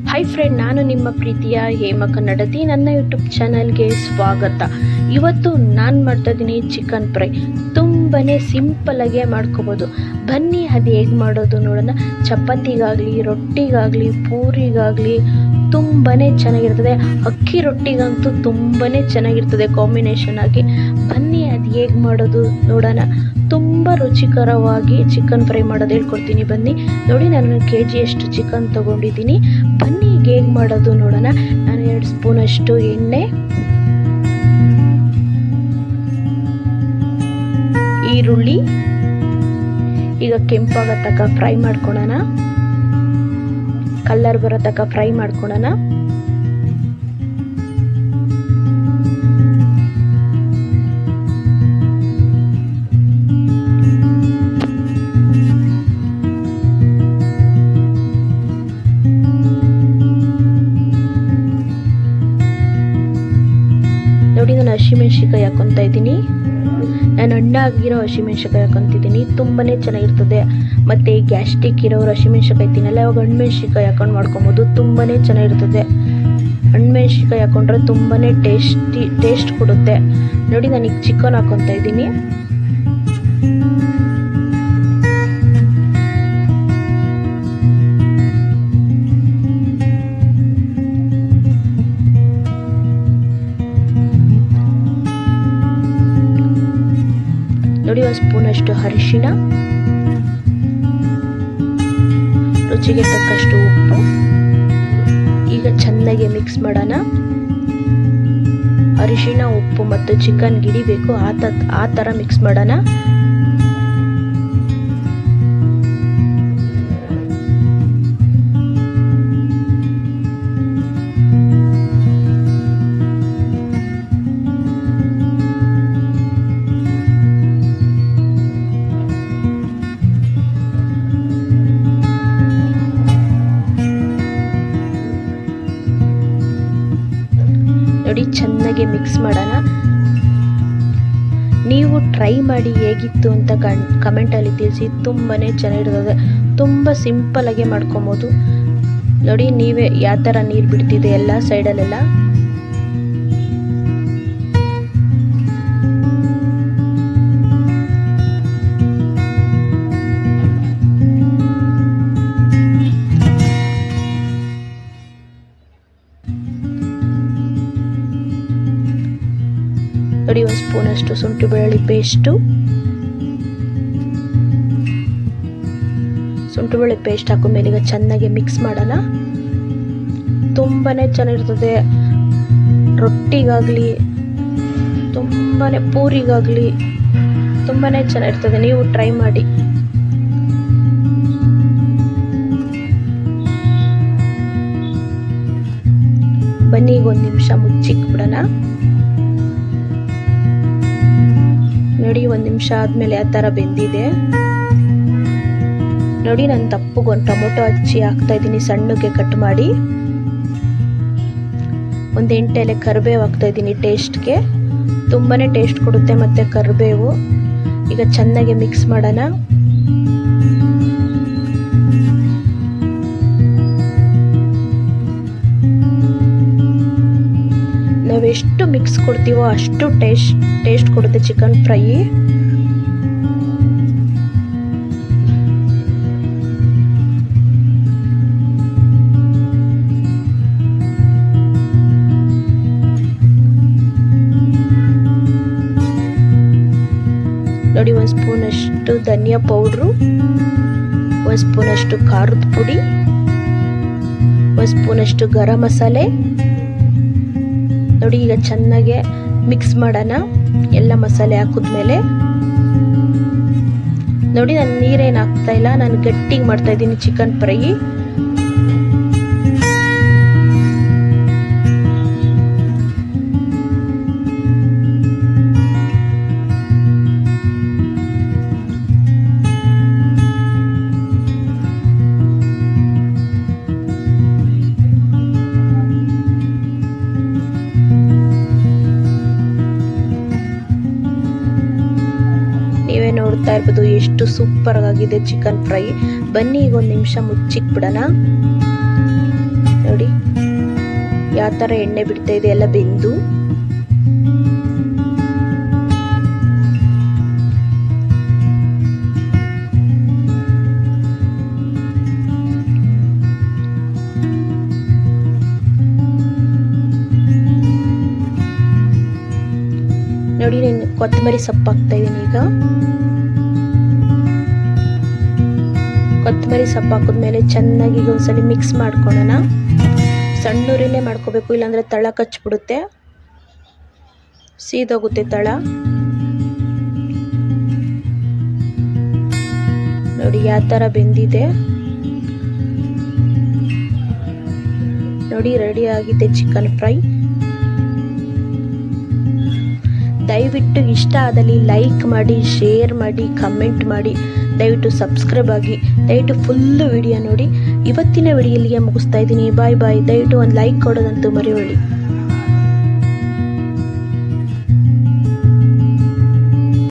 Hi friend, ನಾನು ನಿಮ್ಮ ಪ್ರೀತಿಯ ಹೇಮ ಕನ್ನಡತಿ. ನನ್ನ ಯೂಟ್ಯೂಬ್ ಚಾನಲ್ಗೆ ಸ್ವಾಗತ. ಇವತ್ತು ನಾನು ಮಾಡ್ತಾ ಇದ್ದೀನಿ ಚಿಕನ್ ಫ್ರೈ. ತುಂಬಾ ಸಿಂಪಲ್ಲಾಗೆ ಮಾಡ್ಕೋಬೋದು. ಬನ್ನಿ ಅದು ಹೇಗೆ ಮಾಡೋದು ನೋಡೋಣ. ಚಪಾತಿಗಾಗಲಿ, ರೊಟ್ಟಿಗಾಗಲಿ, ಪೂರಿಗಾಗಲಿ ತುಂಬಾ ಚೆನ್ನಾಗಿರ್ತದೆ. ಅಕ್ಕಿ ರೊಟ್ಟಿಗಂತೂ ತುಂಬಾ ಚೆನ್ನಾಗಿರ್ತದೆ ಕಾಂಬಿನೇಷನ್ ಆಗಿ. ಬನ್ನಿ ಅದು ಹೇಗೆ ಮಾಡೋದು ನೋಡೋಣ. ತುಂಬ ರುಚಿಕರವಾಗಿ ಚಿಕನ್ ಫ್ರೈ ಮಾಡೋದು ಹೇಳ್ಕೊಡ್ತೀನಿ. ಬನ್ನಿ ನೋಡಿ. ನಾನು kg ಅಷ್ಟು ಚಿಕನ್ ತೊಗೊಂಡಿದ್ದೀನಿ. ಬನ್ನಿ ಈಗ ಹೇಗೆ ಮಾಡೋದು ನೋಡೋಣ. ನಾನು 2 ಸ್ಪೂನಷ್ಟು ಎಣ್ಣೆ, ಈರುಳ್ಳಿ ಈಗ ಕೆಂಪಾಗೋ ತನಕ ಫ್ರೈ ಮಾಡ್ಕೊಳ್ಳೋಣ. ಕಲರ್ ಬರೋ ತನಕ ಫ್ರೈ ಮಾಡ್ಕೊಳ್ಳೋಣ. ನೋಡಿ, ನಾನು ಹಸಿಮೆಣ್ಸಿಕಾಯಿ ಹಾಕೊತಾ ಇದ್ದೀನಿ. ನಾನು ಹಣ್ಣಾಗಿರೋ ಹಸಿಮೆಣ್ಸಿಕಾಯಿ ಹಾಕೊತಿದ್ದೀನಿ. ತುಂಬಾ ಚೆನ್ನಾಗಿರ್ತದೆ. ಮತ್ತು ಗ್ಯಾಸ್ಟ್ರಿಕ್ ಇರೋರು ಹಸಿಮೆಣ್ಸಿಕಾಯಿ ತಿನ್ನಲ್ಲ, ಅವಾಗ ಹಣ್ಣುಮೆಣ್ಸಿಕಾಯಿ ಹಾಕೊಂಡು ಮಾಡ್ಕೊಬೋದು. ತುಂಬಾ ಚೆನ್ನಾಗಿರ್ತದೆ. ಹಣ್ಣುಮೆಣ್ಸಿಕಾಯಿ ಹಾಕೊಂಡ್ರೆ ತುಂಬಾ ಟೇಸ್ಟ್ ಕೊಡುತ್ತೆ. ನೋಡಿ, ನಾನೀಗ ಚಿಕನ್ ಹಾಕೊತಾ ಇದ್ದೀನಿ. ನೋಡಿ, 1 ಸ್ಪೂನಷ್ಟು ಅರಿಶಿಣ, ರುಚಿಗೆ ತಕ್ಕಷ್ಟು ಉಪ್ಪು. ಈಗ ಚೆನ್ನಾಗಿ ಮಿಕ್ಸ್ ಮಾಡೋಣ. ಅರಿಶಿಣ, ಉಪ್ಪು ಮತ್ತು ಚಿಕನ್ ಹಿಡಿಬೇಕು, ಆ ಥರ ಮಿಕ್ಸ್ ಮಾಡೋಣ. ನೋಡಿ, ಚೆನ್ನಾಗಿ ಮಿಕ್ಸ್ ಮಾಡೋಣ. ನೀವು ಟ್ರೈ ಮಾಡಿ ಹೇಗಿತ್ತು ಅಂತ ಕಮೆಂಟಲ್ಲಿ ತಿಳಿಸಿ. ತುಂಬಾ ಚೆನ್ನಾಗಿರ್ತದೆ. ತುಂಬ ಸಿಂಪಲ್ಲಾಗೆ ಮಾಡ್ಕೊಬೋದು. ನೋಡಿ, ನೀವೇ ಯಾವ ಥರ ನೀರು ಬಿಡ್ತಿದೆ ಎಲ್ಲ ಸೈಡಲ್ಲೆಲ್ಲ. ನೋಡಿ, 1 ಸ್ಪೂನಷ್ಟು ಶುಂಠಿ ಬೆಳ್ಳುಳ್ಳಿ ಪೇಸ್ಟು. ಶುಂಠಿ ಬೆಳ್ಳುಳ್ಳಿ ಪೇಸ್ಟ್ ಹಾಕೊಂಡ್ಮೇಲೆ ಈಗ ಚೆನ್ನಾಗಿ ಮಿಕ್ಸ್ ಮಾಡೋಣ. ತುಂಬಾ ಚೆನ್ನಾಗಿರ್ತದೆ. ರೊಟ್ಟಿಗಾಗಲಿ, ಪೂರಿಗಾಗಲಿ ತುಂಬಾ ಚೆನ್ನಾಗಿರ್ತದೆ. ನೀವು ಟ್ರೈ ಮಾಡಿ. ಬನ್ನಿ, ಈಗ 1 ನಿಮಿಷ ಮುಚ್ಚಿಕ್ಬಿಡೋಣ. ನೋಡಿ, 1 ನಿಮಿಷ ಆದಮೇಲೆ ಆ ಥರ ಬೆಂದಿದೆ. ನೋಡಿ, ನಾನು ದಪ್ಪಗೆ 1 ಟೊಮೊಟೊ ಹಚ್ಚಿ ಹಾಕ್ತಾ ಇದ್ದೀನಿ, ಸಣ್ಣಗೆ ಕಟ್ ಮಾಡಿ. 1 8 ಎಲೆ ಕರಿಬೇವು ಹಾಕ್ತಾ ಇದ್ದೀನಿ ಟೇಸ್ಟ್ಗೆ. ತುಂಬಾ ಟೇಸ್ಟ್ ಕೊಡುತ್ತೆ ಮತ್ತು ಕರಿಬೇವು. ಈಗ ಚೆನ್ನಾಗಿ ಮಿಕ್ಸ್ ಮಾಡೋಣ. ನಾವೆಷ್ಟು ಮಿಕ್ಸ್ ಕೊಡ್ತೀವೋ ಅಷ್ಟು ಟೇಸ್ಟ್ ಕೊಡುತ್ತೆ ಚಿಕನ್ ಫ್ರೈ. ನೋಡಿ, 1 ಸ್ಪೂನಷ್ಟು ಧನಿಯಾ ಪೌಡ್ರು, 1 ಸ್ಪೂನಷ್ಟು ಖಾರದ ಪುಡಿ, 1 ಸ್ಪೂನಷ್ಟು ಗರಂ ಮಸಾಲೆ. ನೋಡಿ, ಈಗ ಚೆನ್ನಾಗಿ ಮಿಕ್ಸ್ ಮಾಡೋಣ ಎಲ್ಲ ಮಸಾಲೆ ಹಾಕಿದ್ಮೇಲೆ. ನೋಡಿ, ನಾನು ನೀರೇನು ಹಾಕ್ತಾ ಇಲ್ಲ, ನಾನು ಗಟ್ಟಿಗೆ ಮಾಡ್ತಾ ಇದ್ದೀನಿ ಚಿಕನ್ ಫ್ರೈ. ನೋಡ್ತಾ ಇರ್ಬೋದು ಎಷ್ಟು ಸೂಪರ್ ಆಗಿದೆ ಚಿಕನ್ ಫ್ರೈ. ಬನ್ನಿ ಈಗ 1 ನಿಮಿಷ ಮುಚ್ಚಿಕ್ಬಿಡೋಣ. ನೋಡಿ, ಯಾವ ಥರ ಎಣ್ಣೆ ಬಿಡ್ತಾ ಇದೆ ಎಲ್ಲ ಬೆಂದು. ನೋಡಿ ನಾನು ಕೊತ್ತಂಬರಿ ಸೊಪ್ಪು ಹಾಕ್ತಾ ಇದ್ದೀನಿ. ಈಗ ಕೊತ್ತಂಬರಿ ಸೊಪ್ಪು ಹಾಕಿದ್ಮೇಲೆ ಚೆನ್ನಾಗಿ ಒಂದ್ಸಲಿ ಮಿಕ್ಸ್ ಮಾಡ್ಕೊಳ್ಳೋಣ. ಸಣ್ಣೂರಲ್ಲೇ ಮಾಡ್ಕೋಬೇಕು, ಇಲ್ಲಾಂದರೆ ತಳ ಕಚ್ಬಿಡುತ್ತೆ, ಸೀದೋಗುತ್ತೆ ತಳ. ನೋಡಿ ಯಾವ ಥರ ಬೆಂದಿದೆ ನೋಡಿ, ರೆಡಿ ಆಗಿದೆ ಚಿಕನ್ ಫ್ರೈ. ದಯವಿಟ್ಟು ಇಷ್ಟ ಆದಲ್ಲಿ ಲೈಕ್ ಮಾಡಿ, ಶೇರ್ ಮಾಡಿ, ಕಮೆಂಟ್ ಮಾಡಿ, ದಯವಿಟ್ಟು ಸಬ್ಸ್ಕ್ರೈಬ್ ಆಗಿ, ದಯವಿಟ್ಟು ಫುಲ್ಲು ವಿಡಿಯೋ ನೋಡಿ. ಇವತ್ತಿನ ವಿಡಿಯೋ ಇಲ್ಲಿಗೆ ಮುಗಿಸ್ತಾ ಇದ್ದೀನಿ. ಬಾಯ್ ಬಾಯ್. ದಯವಿಟ್ಟು ಒಂದು ಲೈಕ್ ಕೊಡೋದಂತೂ ಮರೆಯಬೇಡಿ.